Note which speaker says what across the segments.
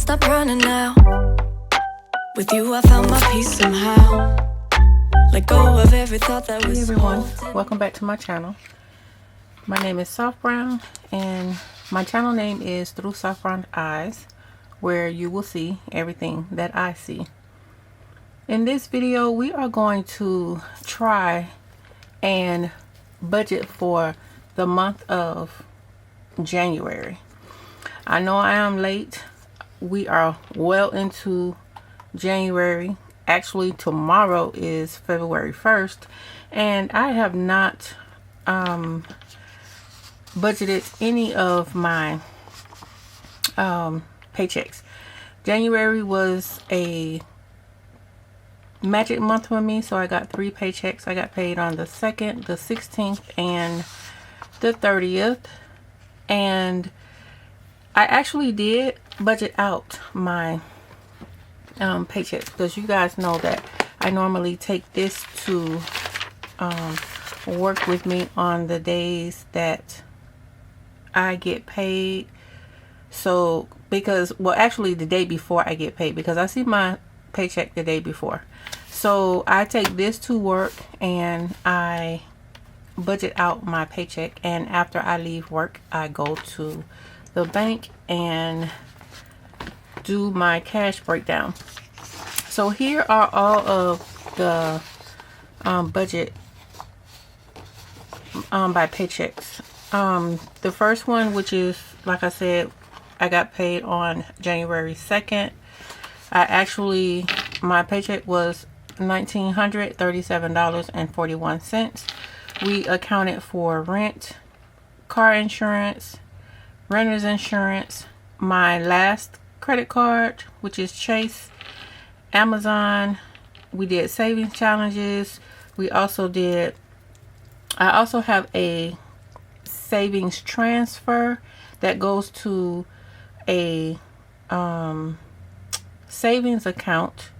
Speaker 1: stop running now. With you I found my peace somehow. Let go of every thought that was.
Speaker 2: Hey everyone, welcome back to my channel. My name is Soft Brown and my channel name is Through Soft Brown Eyes, where you will see everything that I see. In this video we are going to try and budget for the month of January. I know I am late. We are well into January. Actually, tomorrow is February 1st, and I have not budgeted any of my paychecks. January was a magic month for me, so I got 3 paychecks. I got paid on the 2nd, the 16th, and the 30th, and I actually did budget out my paychecks, because you guys know that I normally take this to work with me on the days that I get paid. So because, well, actually the day before I get paid, because I see my paycheck the day before. So I take this to work and I budget out my paycheck, and after I leave work I go to the bank and do my cash breakdown. So here are all of the budget by paychecks. The first one, which is, like I said, I got paid on January 2nd. My paycheck was $1,937.41. We accounted for rent, car insurance, renter's insurance, my last credit card, which is Chase, Amazon. We did savings challenges. I also have a savings transfer that goes to a savings account,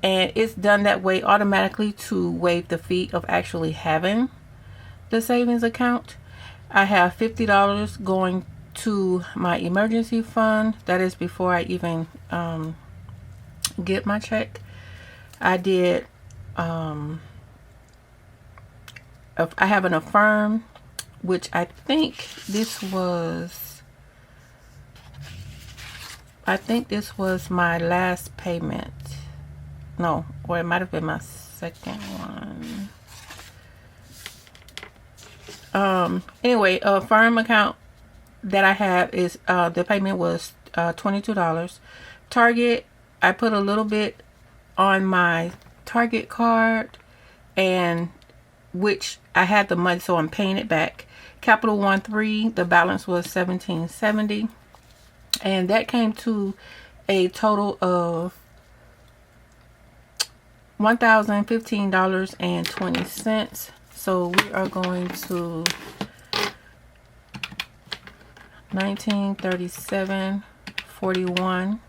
Speaker 2: and it's done that way automatically to waive the fee of actually having the savings account. I have $50 going to my emergency fund. That is before I even get my check. I did I have an Affirm, which I think this was my last payment. No, or it might have been my second one. Anyway, a Affirm account that I have is the payment was $22. Target, I put a little bit on my Target card, and which I had the money, so I'm paying it back. Capital One 3, the balance was $17.70, and that came to a total of $1,015.20. So we are going to 1937.41,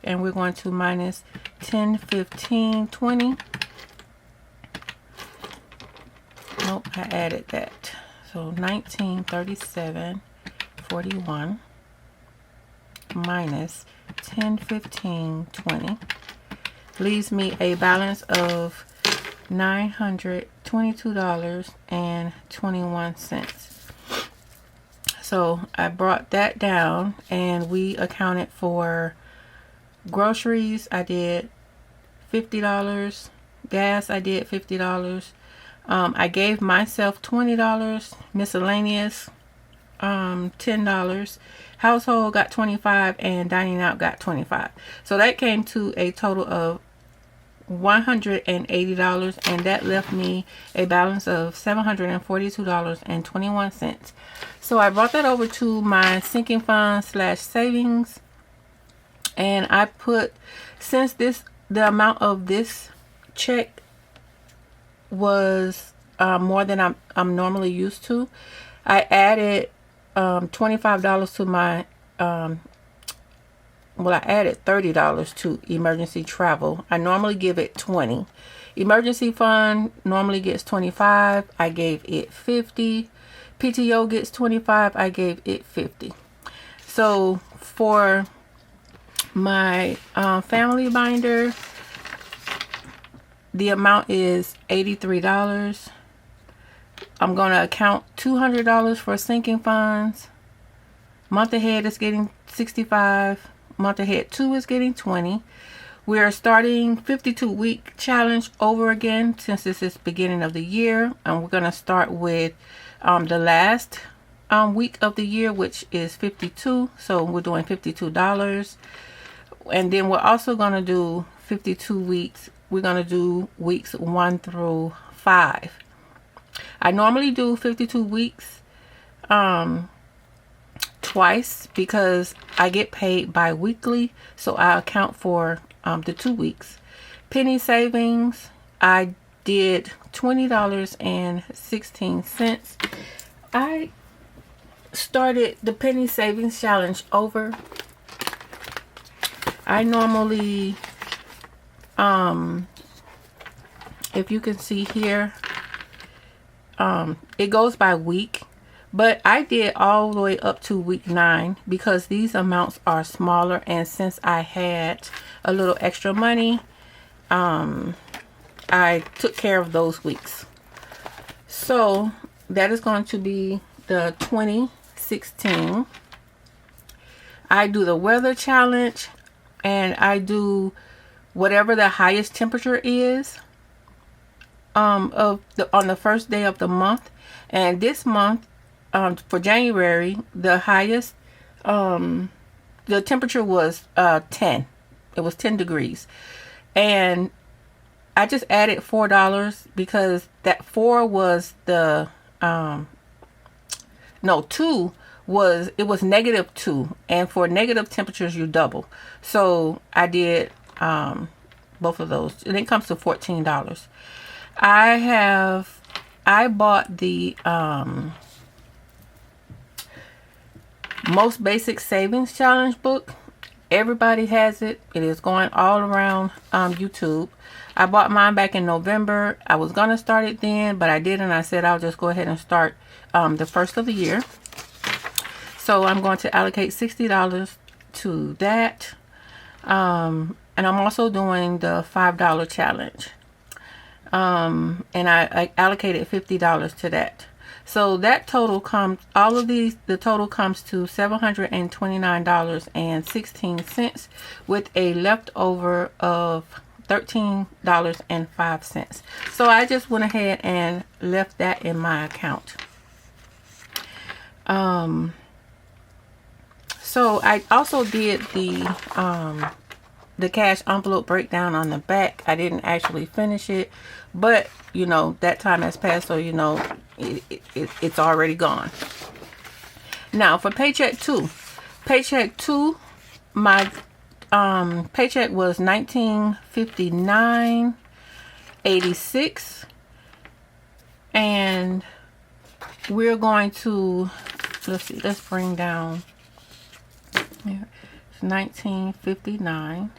Speaker 2: and we're going to minus 1015.20. Nope, I added that. So 1937.41 minus 1015.20 leaves me a balance of $922.21. So I brought that down, and we accounted for groceries. I did $50. Gas, I did $50. I gave myself $20. Miscellaneous, $10. Household got $25, and dining out got $25. So that came to a total of $180, and that left me a balance of $742.21. So I brought that over to my sinking fund / savings, and I put, since the amount of this check was more than I'm normally used to, I added $25 to my I added $30 to emergency travel. I normally give it $20. Emergency fund normally gets $25. I gave it $50. PTO gets $25. I gave it $50. So for my family binder, the amount is $83. I'm going to account $200 for sinking funds. Month ahead is getting $65. Month ahead 2 is getting $20. We are starting 52-week challenge over again since this is beginning of the year, and we're going to start with the last week of the year, which is 52. So we're doing $52, and then we're also going to do 52 weeks. We're going to do weeks 1 through 5. I normally do 52 weeks twice because I get paid bi-weekly, so I account for the 2 weeks. Penny savings, I did $20.16. I started the penny savings challenge over. I normally, if you can see here, it goes by week, but I did all the way up to week 9 because these amounts are smaller, and since I had a little extra money, I took care of those weeks. So that is going to be the 2016. I do the weather challenge, and I do whatever the highest temperature is on the first day of the month. And this month, for January, the highest the temperature was 10. It was 10 degrees, and I just added $4 because that 4 was the 2 was, it was -2, and for negative temperatures you double. So I did both of those, and it comes to $14. I bought the Most Basic Savings Challenge book. Everybody has it. It is going all around YouTube. I bought mine back in November. I was going to start it then, but I didn't. I said I'll just go ahead and start the first of the year. So I'm going to allocate $60 to that. And I'm also doing the $5 challenge. And I allocated $50 to that. So that total comes, the total comes to $729.16 with a leftover of $13.05. So I just went ahead and left that in my account. So I also did the cash envelope breakdown on the back. I didn't actually finish it, but you know, that time has passed, so you know it's already gone. Now for paycheck 2, my paycheck was $1959.86, and we're going to, let's bring down here. It's $1959.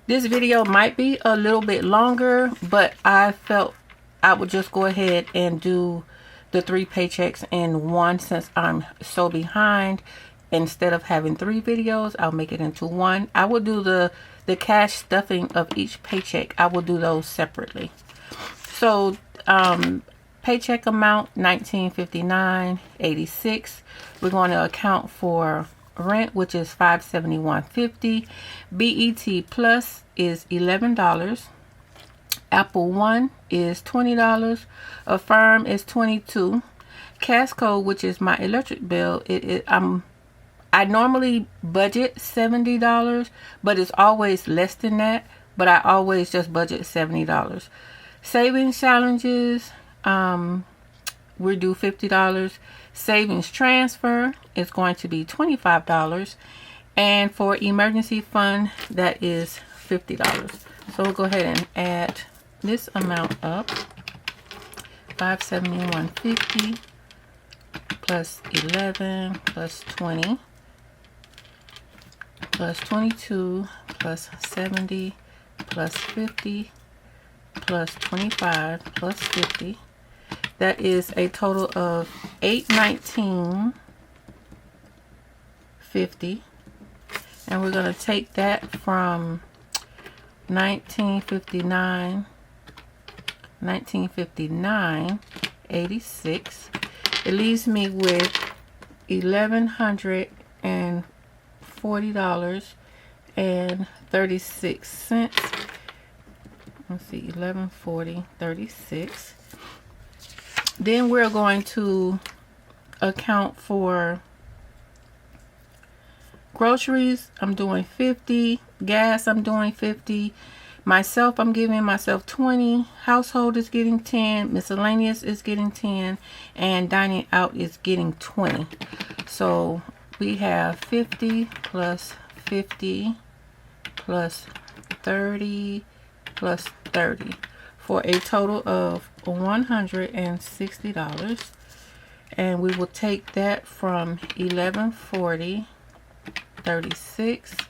Speaker 2: This video might be a little bit longer, but I felt I would just go ahead and do the 3 paychecks in one since I'm so behind. Instead of having 3 videos, I'll make it into one. I will do the cash stuffing of each paycheck. I will do those separately. So paycheck amount $1959.86. We're going to account for rent, which is $571.50. BET Plus is $11. Apple One is $20. Affirm is $22. Casco, which is my electric bill, I normally budget $70, but it's always less than that. But I always just budget $70. Savings challenges, we do $50. Savings transfer is going to be $25, and for emergency fund, that is $50. So we'll go ahead and add this amount up. $571.50 plus 11 plus 20 plus 22 plus 70 plus 50 plus 25 plus 50. That is a total of $819 $50, and we're going to take that from 1959.86. It leaves me with $1,140.36. Let's see, 1140.36. Then we're going to account for groceries. I'm doing 50. Gas, I'm doing 50. Myself, I'm giving myself 20. Household is getting 10. Miscellaneous is getting 10. And dining out is getting 20. So we have 50 plus 50 plus 30 plus 30 for a total of $160. And we will take that from 1140.36,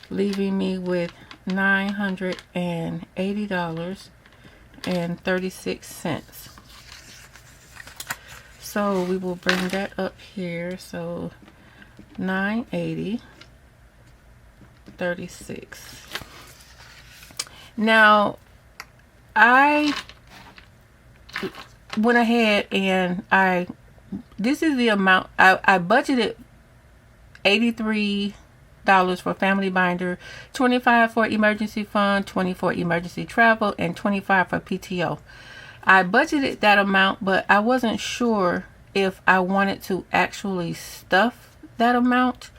Speaker 2: leaving me with $980.36. So we will bring that up here. So 980.36. Now I went ahead and this is the amount I budgeted. $83 for family binder, $25 for emergency fund, $20 for emergency travel, and $25 for PTO. I budgeted that amount, but I wasn't sure if I wanted to actually stuff that amount.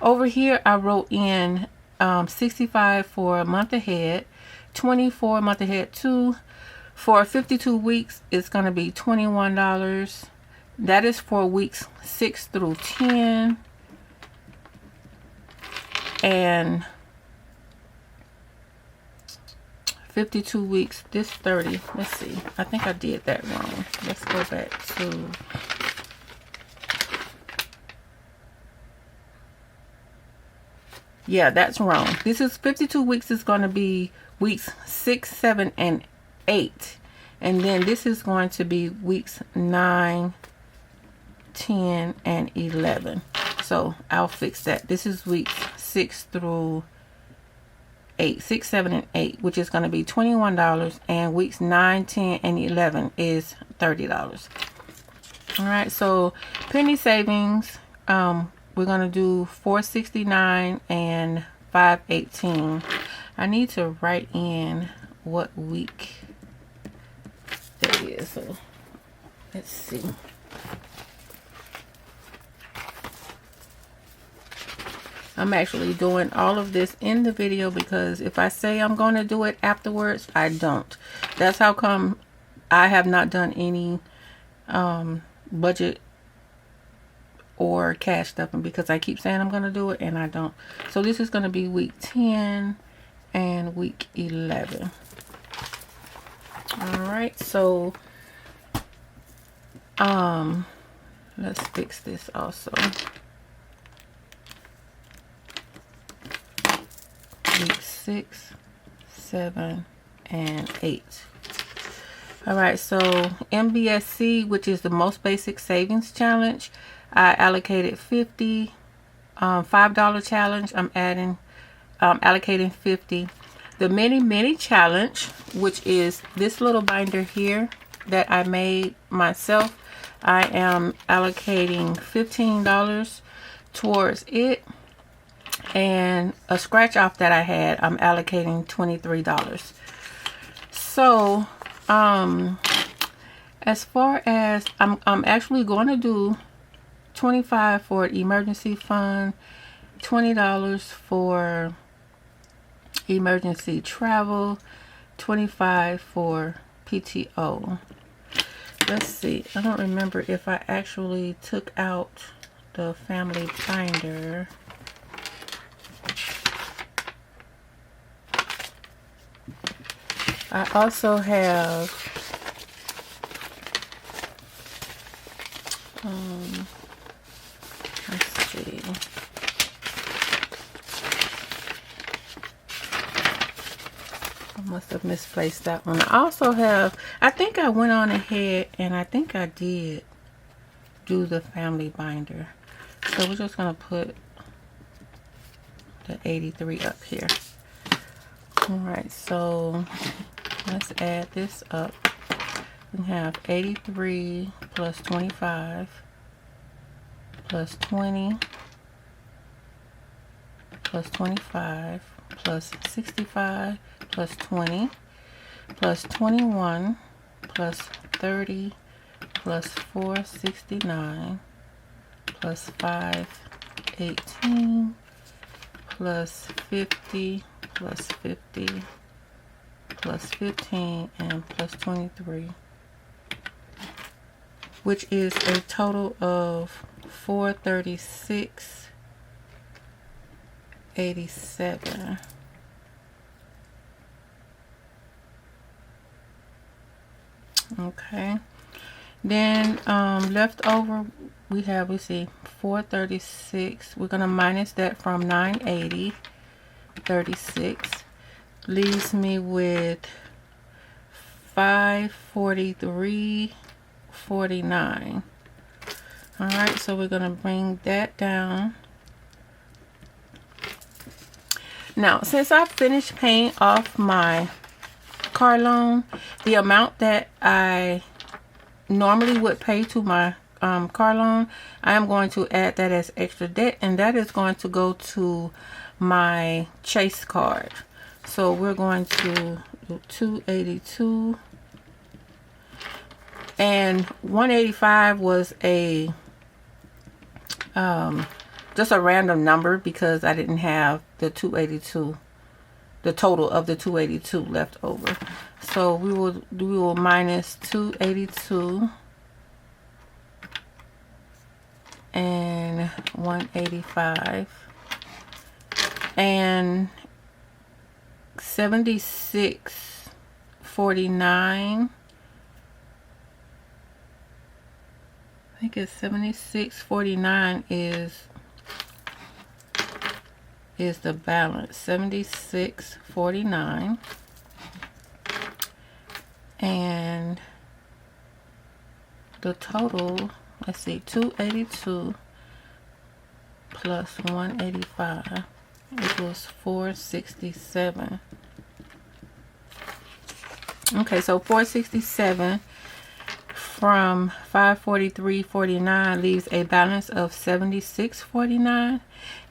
Speaker 2: Over here I wrote in $65 for a month ahead, $20 for a month ahead too. For 52 weeks it's going to be $21. That is for weeks 6 through 10. And 52 weeks, this 30. Let's see. I think I did that wrong. Let's go back to yeah, that's wrong. This is 52 weeks is going to be weeks 6, 7, and 8. And then this is going to be weeks 9, 10, and 11. So I'll fix that. This is weeks 6 through 8, 6, 7, and 8, which is going to be $21, and weeks 9, 10, and 11 is $30. All right, so penny savings, we're going to do $469 and $518. I need to write in what week that is. So let's see. I'm actually doing all of this in the video because if I say I'm going to do it afterwards, I don't. That's how come I have not done any budget or cash stuffing, because I keep saying I'm going to do it and I don't. So this is going to be week 10 and week 11. All right, so let's fix this also. Week 6, 7, and 8. All right, so MBSC, which is the most basic savings challenge, I allocated 50. $5 challenge, I'm allocating 50. The mini challenge, which is this little binder here that I made myself, I am allocating $15 towards it. And a scratch off that I had, I'm allocating $23. So as far as I'm actually going to do $25 for emergency fund, $20 for emergency travel, $25 for PTO. Let's see, I don't remember if I actually took out the family binder. I also have let's see. I must have misplaced that one. I also have, I think I went on ahead and I think I did do the family binder. So we're just going to put the 83 up here. Alright, so let's add this up. We have 83 plus 25 plus 20 plus 25 plus 65 plus 20 plus 21 plus 30 plus 469 plus 518 plus 50 plus 50 plus 15 and plus 23, which is a total of 436.87. Okay, then left over we have, let's see, 436. We're gonna minus that from 980.36, leaves me with 543.49. all right, so we're gonna bring that down. Now, since I finished paying off my car loan, the amount that I normally would pay to my car loan, I am going to add that as extra debt, and that is going to go to my Chase card. So we're going to do 282, and 185 was a just a random number because I didn't have the 282, the total of the 282 left over. So we will minus 282 and 185 and 76.49. I think it's 76.49 is the balance. 76.49, and the total, let's see, 282 plus 185 equals 467. Okay, so 467 from 543.49 leaves a balance of 76.49,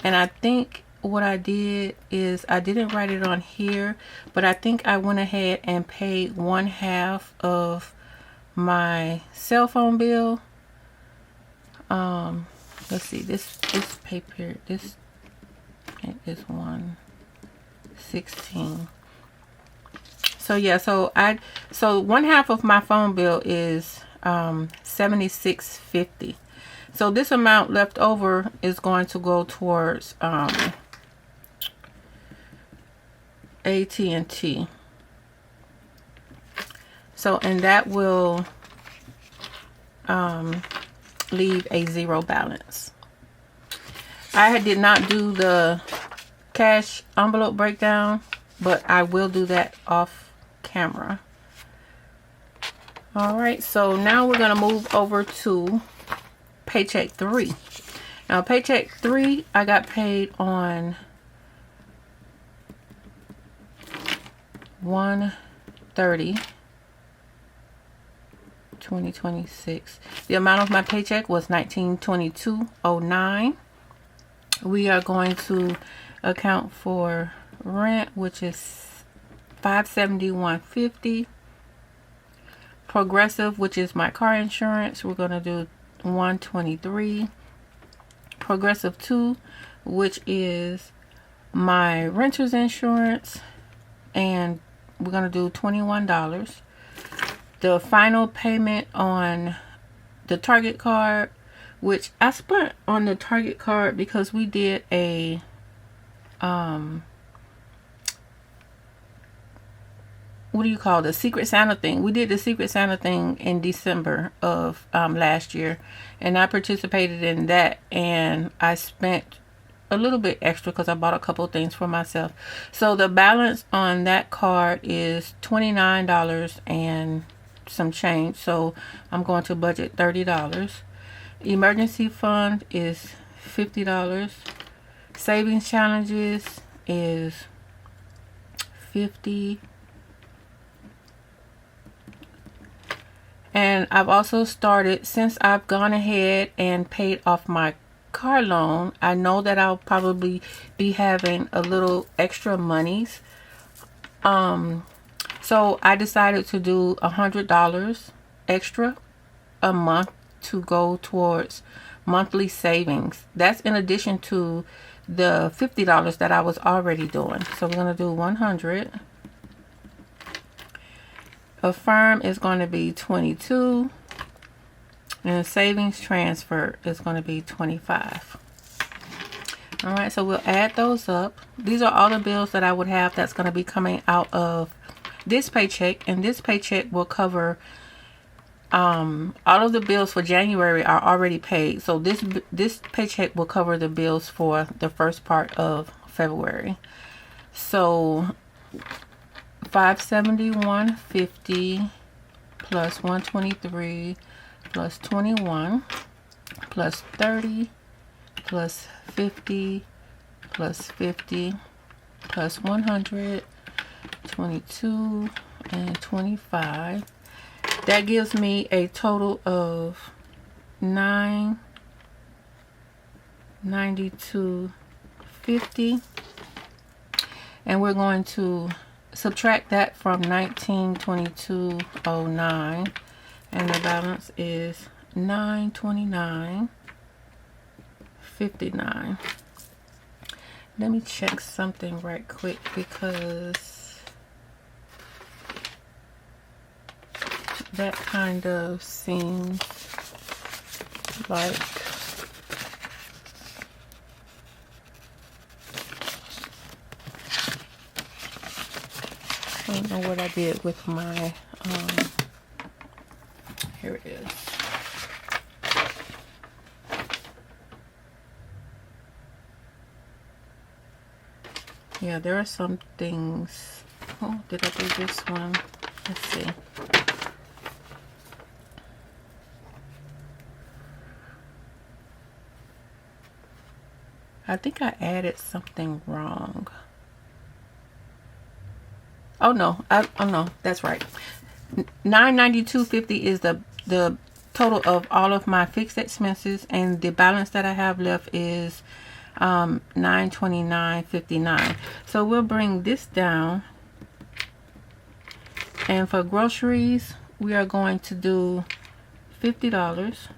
Speaker 2: and I think what I did is I didn't write it on here, but I think I went ahead and paid 1/2 of my cell phone bill. Let's see, this paper, this is 116. So yeah, so 1/2 of my phone bill is $76.50. So this amount left over is going to go towards AT&T. So, and that will leave a zero balance. I did not do the cash envelope breakdown, but I will do that off camera. All right, so now we're going to move over to Paycheck 3. Now, Paycheck 3, I got paid on 1/30/2026. The amount of my paycheck was $1922.09. We are going to account for rent, which is $571.50. Progressive, which is my car insurance, we're going to do $123. Progressive 2, which is my renter's insurance, and we're going to do $21. The final payment on the Target card, which I spent on the Target card because we did a what do you call the Secret Santa thing. We did the Secret Santa thing in December of last year, and I participated in that, and I spent a little bit extra because I bought a couple of things for myself. So the balance on that card is $29 and some change, so I'm going to budget $30. Emergency fund is $50. Savings challenges is 50. And I've also started, since I've gone ahead and paid off my car loan, I know that I'll probably be having a little extra monies. So I decided to do $100 extra a month to go towards monthly savings. That's in addition to the $50 that I was already doing. So we're going to do 100. Affirm is going to be 22. And savings transfer is going to be 25. Alright, so we'll add those up. These are all the bills that I would have that's going to be coming out of this paycheck. And this paycheck will cover all of the bills for January are already paid. So this paycheck will cover the bills for the first part of February. So 571.50 plus 123 plus 21 plus 30 plus 50 plus 50 plus 100, 22 and 25. That gives me a total of $992.50, and we're going to subtract that from 1922.09, and the balance is $929.59. Let me check something right quick, because that kind of seems like I don't know what I did with my here it is. Yeah, there are some things. Oh, did I do this one? Let's see. I think I added something wrong. Oh no, no, that's right. $992.50 is the total of all of my fixed expenses, and the balance that I have left is $929.59. So we'll bring this down, and for groceries we are going to do $50.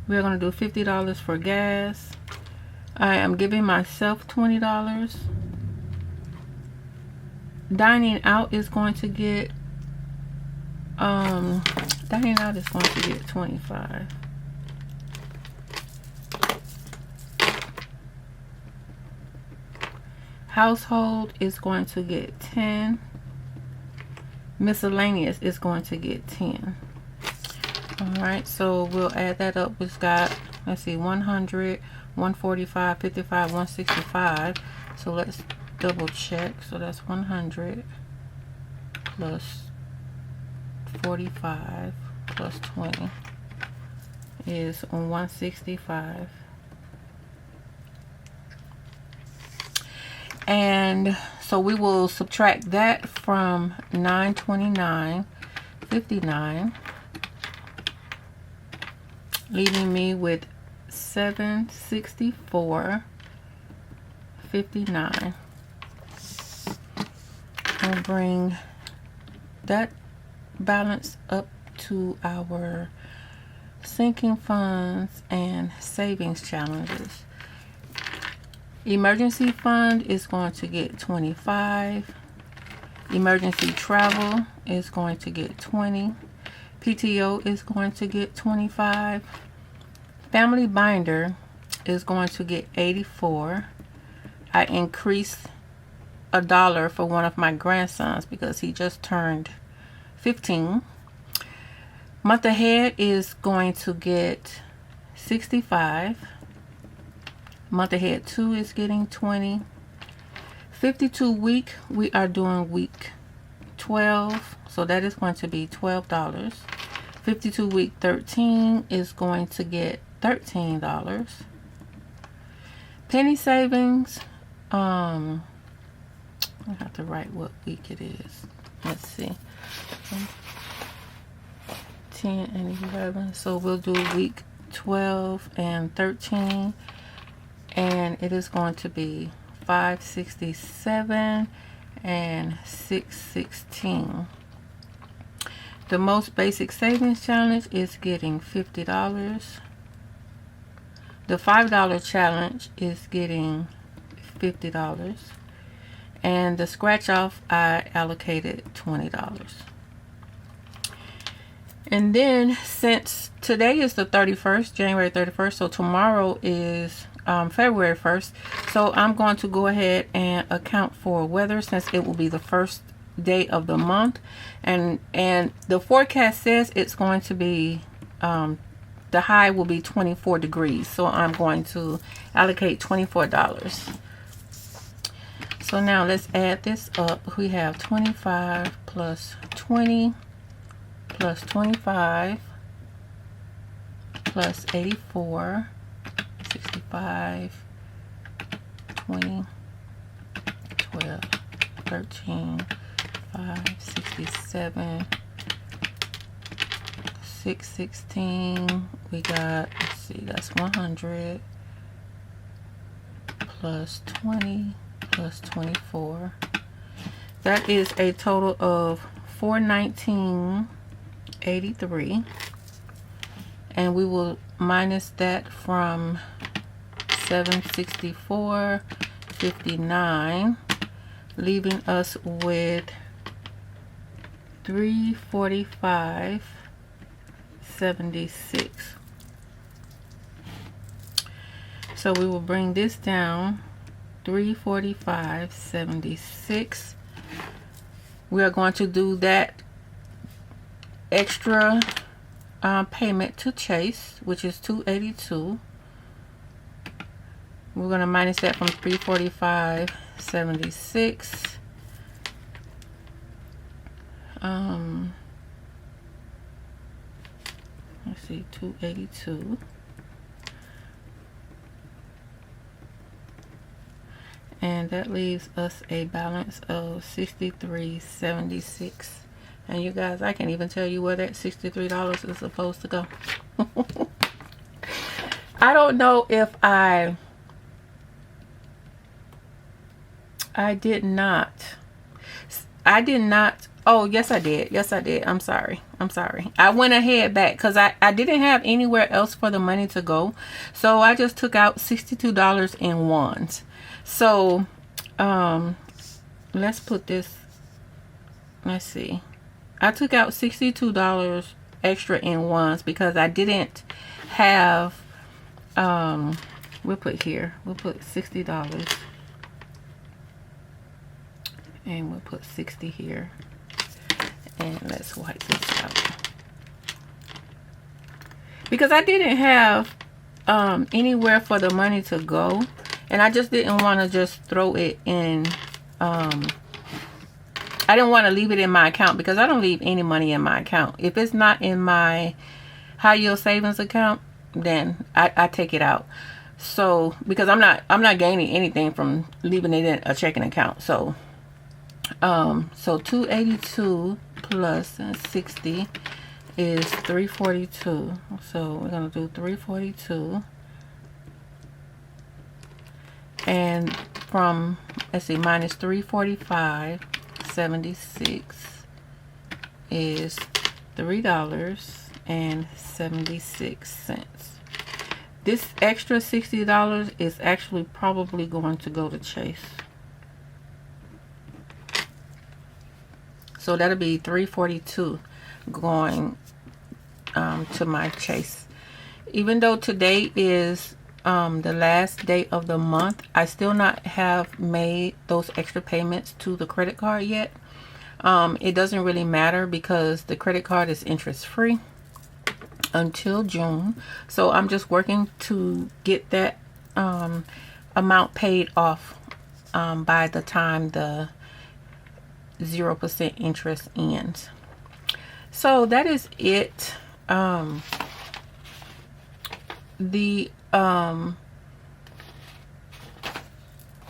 Speaker 2: We're going to do $50 for gas. I am giving myself $20. Dining out is going to get $25. Household is going to get 10. Miscellaneous is going to get 10. Alright, so we'll add that up. We've got, let's see, 100, 145, 55, 165. So let's double check. So that's 100 plus 45 plus 20 is 165. And so we will subtract that from 929.59, leaving me with 764.59. I'll bring that balance up to our sinking funds and savings challenges. Emergency fund is going to get 25. Emergency travel is going to get 20. PTO is going to get 25. Family binder is going to get 84. I increased $1 for one of my grandsons because he just turned 15. Month ahead is going to get 65. Month ahead 2 is getting 20. 52 week, we are doing week 12, so that is going to be $12. 52 week 13 is going to get $13. penny savings. I have to write what week it is. Let's see. 10 and 11. So we'll do week 12 and 13. And it is going to be $567 and $616. The most basic savings challenge is getting $50. The $5 challenge is getting $50. And the scratch off, I allocated $20. And then since today is the 31st, January 31st, so tomorrow is February 1st. So I'm going to go ahead and account for weather since it will be the first day of the month. And the forecast says it's going to be, the high will be 24 degrees. So I'm going to allocate $24. So now let's add this up. We have 25 plus 20 plus 25 plus 84, 65, 20, 12, 13, 5, 67, 616. We got, let's see, that's 100 plus 20 plus 24. That is a total of $419.83, and we will minus that from $764.59, leaving us with $345.76. So we will bring this down, $345.76. We are going to do that extra payment to Chase, which is $282. We're going to minus that from $345.76. Let's see, $282. And that leaves us a balance of $63.76. And you guys, I can't even tell you where that $63 is supposed to go. I don't know if I did not. Oh, yes, I did. Yes, I did. I'm sorry. I went ahead back because I didn't have anywhere else for the money to go. So I just took out $62 in ones. So, let's put this, let's see. I took out $62 extra in ones because I didn't have, we'll put $60. And we'll put 60 here. And let's wipe this out. Because I didn't have anywhere for the money to go. And I just didn't want to just throw it in. I didn't want to leave it in my account because I don't leave any money in my account. If it's not in my high yield savings account, then I take it out. So because I'm not gaining anything from leaving it in a checking account. So so 282 plus 60 is 342. So we're gonna do 342. And from, let's see, minus 345.76 is $3.76. This extra $60 is actually probably going to go to Chase. So that'll be $342 going to my Chase. Even though today is the last day of the month, I still not have made those extra payments to the credit card yet. It doesn't really matter because the credit card is interest free until June. So I'm just working to get that amount paid off by the time the 0% interest ends. So that is it.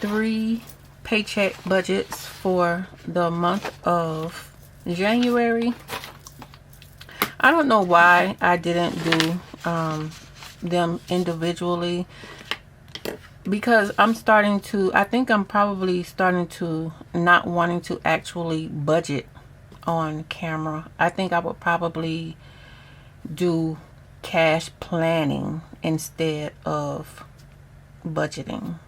Speaker 2: 3 paycheck budgets for the month of January. I don't know why I didn't do them individually, because I think I'm probably starting to not wanting to actually budget on camera. I think I would probably do cash planning instead of budgeting,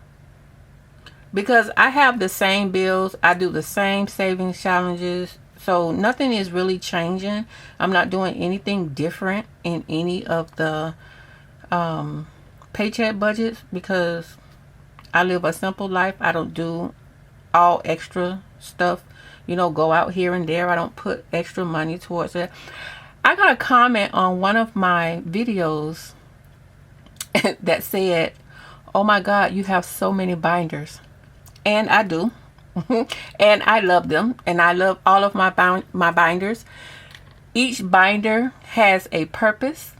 Speaker 2: because I have the same bills. I do the same savings challenges, so nothing is really changing. I'm not doing anything different in any of the paycheck budgets, because I live a simple life. I don't do all extra stuff, go out here and there. I don't put extra money towards it. I got a comment on one of my videos that said, "Oh my God, you have so many binders." And I do. And I love them. And I love all of my binders. Each binder has a purpose.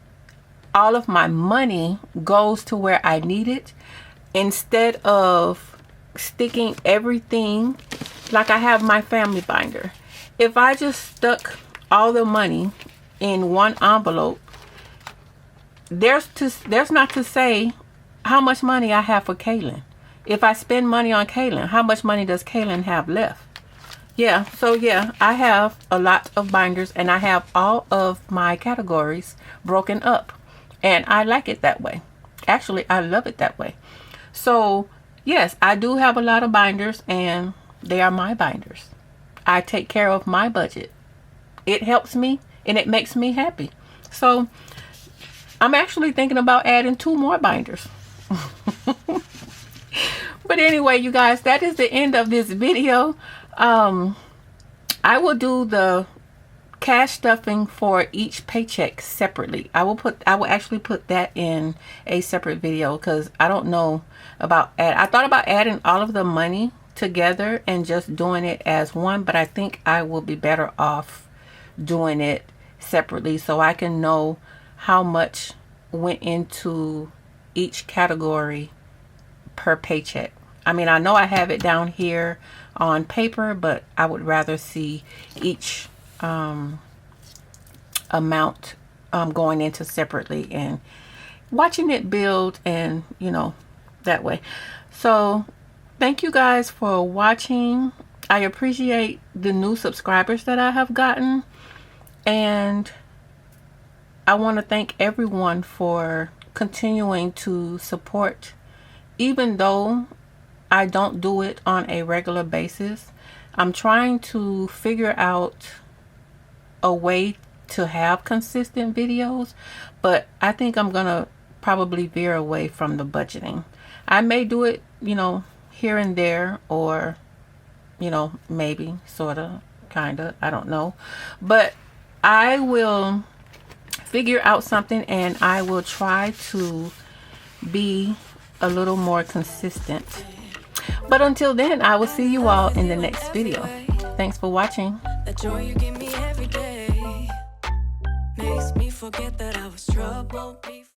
Speaker 2: All of my money goes to where I need it, instead of sticking everything. Like I have my family binder. If I just stuck all the money in one envelope, there's not to say how much money I have for Kaylin. If I spend money on Kaylin, how much money does Kaylin have left? Yeah, so yeah, I have a lot of binders, and I have all of my categories broken up, and I like it that way. Actually, I love it that way. So yes, I do have a lot of binders, and they are my binders. I take care of my budget. It helps me, and it makes me happy. So I'm actually thinking about adding 2 more binders. But anyway, you guys, that is the end of this video. I will do the cash stuffing for each paycheck separately. I will actually put that in a separate video, because I don't know about I thought about adding all of the money together and just doing it as one, but I think I will be better off doing it separately, so I can know how much went into each category per paycheck. I mean, I know I have it down here on paper, but I would rather see each amount going into separately and watching it build, and that way. So thank you guys for watching. I appreciate the new subscribers that I have gotten, and I want to thank everyone for continuing to support, even though I don't do it on a regular basis. I'm trying to figure out a way to have consistent videos, but I think I'm gonna probably veer away from the budgeting. I may do it, here and there, or maybe sorta, kinda, I don't know, but I will figure out something, and I will try to be a little more consistent. But until then, I will see you all in the next video. Thanks for watching.
Speaker 1: The joy you give me every day makes me forget that I was troubled.